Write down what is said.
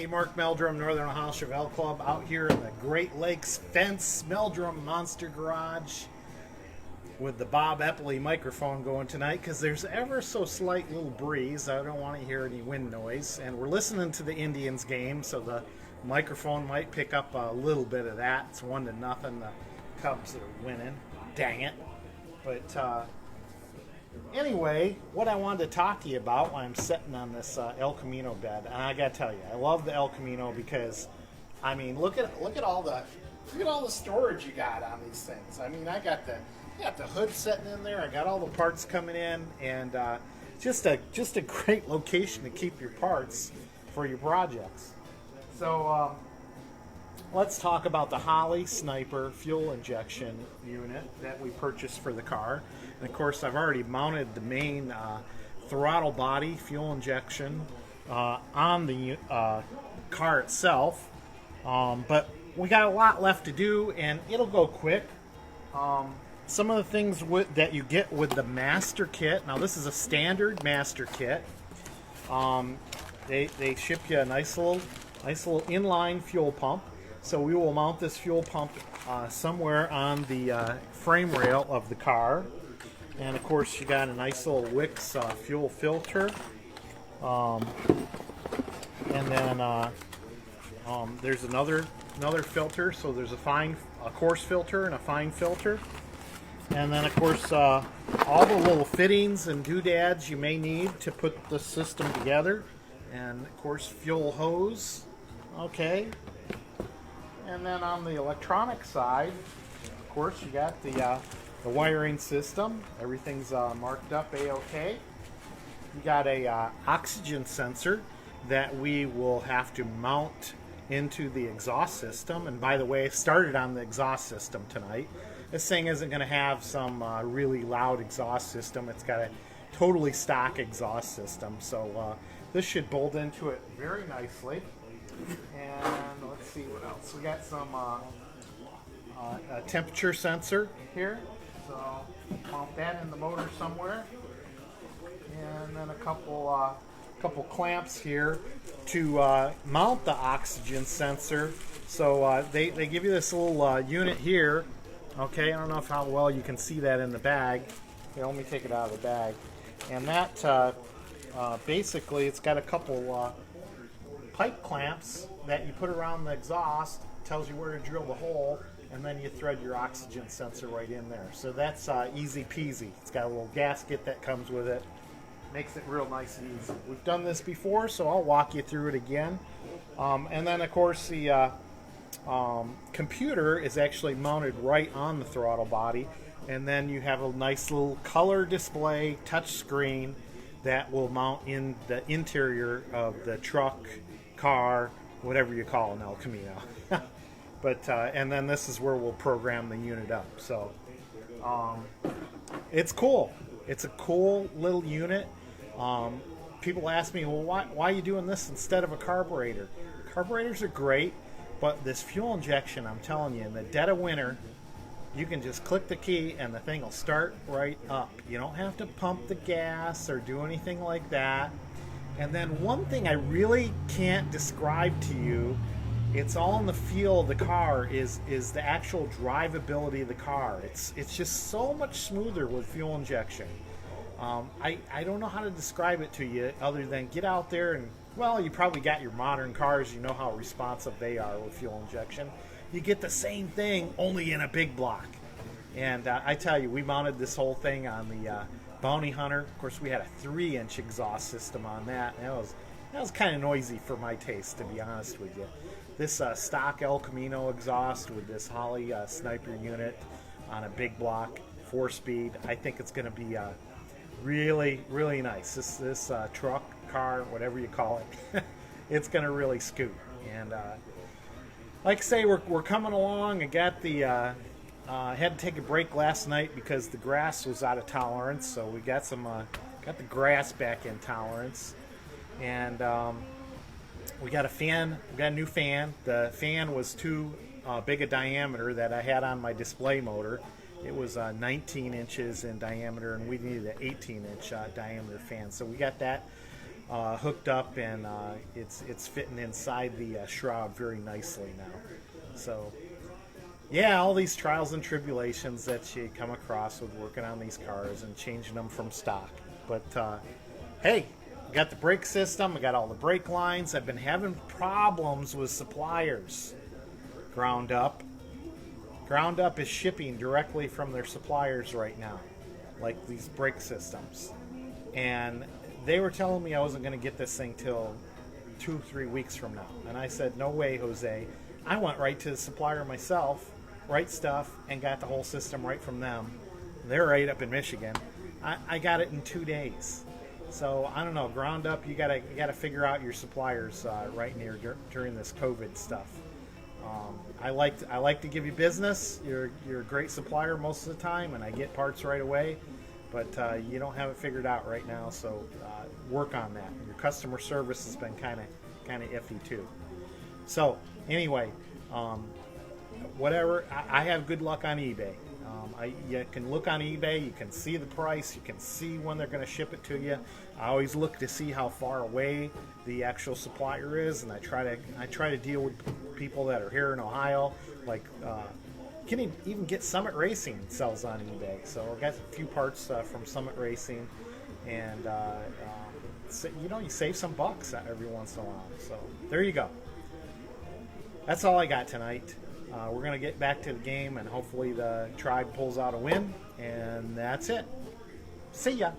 Mark Meldrum, Northern Ohio Chevelle Club, out here in the Great Lakes Fence Meldrum Monster Garage with the Bob Eppley microphone going tonight because there's ever so slight little breeze. I don't want to hear any wind noise. And we're listening to the Indians game, so the microphone might pick up a little bit of that. It's 1-0. The Cubs are winning. Dang it. But anyway, what I wanted to talk to you about while I'm sitting on this El Camino bed, and I got to tell you, I love the El Camino because, I mean, look at all the storage you got on these things. I mean, I got the hood sitting in there. I got all the parts coming in, and just a great location to keep your parts for your projects. So let's talk about the Holley Sniper fuel injection unit that we purchased for the car. And of course, I've already mounted the main throttle body fuel injection on the car itself, but we got a lot left to do, and it'll go quick. Some of the things that you get with the master kit. Now, this is a standard master kit. They ship you a nice little inline fuel pump. So we will mount this fuel pump somewhere on the frame rail of the car. And of course, you got a nice little Wix fuel filter. And then there's another filter. So there's a coarse filter and a fine filter. And then, of course, all the little fittings and doodads you may need to put the system together. And, of course, fuel hose. Okay. And then on the electronic side, of course, you got the wiring system. Everything's marked up A-OK. You got a oxygen sensor that we will have to mount into the exhaust system. And by the way, I started on the exhaust system tonight. This thing isn't going to have some really loud exhaust system. It's got a totally stock exhaust system. So this should bolt into it very nicely. And let's see what else. We got some a temperature sensor here. So mount that in the motor somewhere. And then a couple clamps here to mount the oxygen sensor. So they give you this little unit here. Okay, I don't know how well you can see that in the bag. Here, let me take it out of the bag. And that basically, it's got a couple pipe clamps that you put around the exhaust. Tells you where to drill the hole, and then you thread your oxygen sensor right in there. So that's easy peasy. It's got a little gasket that comes with it. Makes it real nice and easy. We've done this before, so I'll walk you through it again. And then, of course, the computer is actually mounted right on the throttle body, and then you have a nice little color display touch screen that will mount in the interior of the truck, car, whatever you call an El Camino. But and then this is where we'll program the unit up. So it's cool. It's a cool little unit. People ask me, well, why are you doing this instead of a carburetor? Carburetors are great. But this fuel injection, I'm telling you, in the dead of winter, you can just click the key and the thing will start right up. You don't have to pump the gas or do anything like that. And then one thing I really can't describe to you, it's all in the feel of the car, is the actual drivability of the car. It's just so much smoother with fuel injection. I don't know how to describe it to you other than get out there and, well, you probably got your modern cars. You know how responsive they are with fuel injection. You get the same thing, only in a big block. And I tell you, we mounted this whole thing on the Bounty Hunter. Of course, we had a 3-inch exhaust system on that. And that was kind of noisy for my taste, to be honest with you. This stock El Camino exhaust with this Holley Sniper unit on a big block, 4-speed. I think it's going to be really, really nice. This truck, car, whatever you call it, it's going to really scoot. And like I say, we're coming along. I got the had to take a break last night because the grass was out of tolerance. So we got got the grass back in tolerance, and we got a fan. We got a new fan. The fan was too big a diameter that I had on my display motor. It was 19 inches in diameter, and we needed an 18-inch diameter fan. So we got that hooked up, and it's fitting inside the shroud very nicely now. So yeah, all these trials and tribulations that you come across with working on these cars and changing them from stock. But hey, I got the brake system, I got all the brake lines. I've been having problems with suppliers. Ground Up is shipping directly from their suppliers right now, like these brake systems. And they were telling me I wasn't going to get this thing till 2-3 weeks from now. And I said, no way, Jose. I went right to the supplier myself, right stuff, and got the whole system right from them. They're right up in Michigan. I got it in 2 days. So I don't know, Ground Up, you gotta figure out your suppliers right near during this COVID stuff. I like to give you business. You're a great supplier most of the time, and I get parts right away. But you don't have it figured out right now, so work on that. Your customer service has been kind of iffy too. So anyway, whatever. I have good luck on eBay. You can look on eBay. You can see the price. You can see when they're going to ship it to you. I always look to see how far away the actual supplier is, and I try to deal with people that are here in Ohio. Like, you can even get Summit Racing sells on eBay. So I got a few parts from Summit Racing, and you save some bucks every once in a while. So there you go. That's all I got tonight. We're going to get back to the game, and hopefully the Tribe pulls out a win, and that's it. See ya.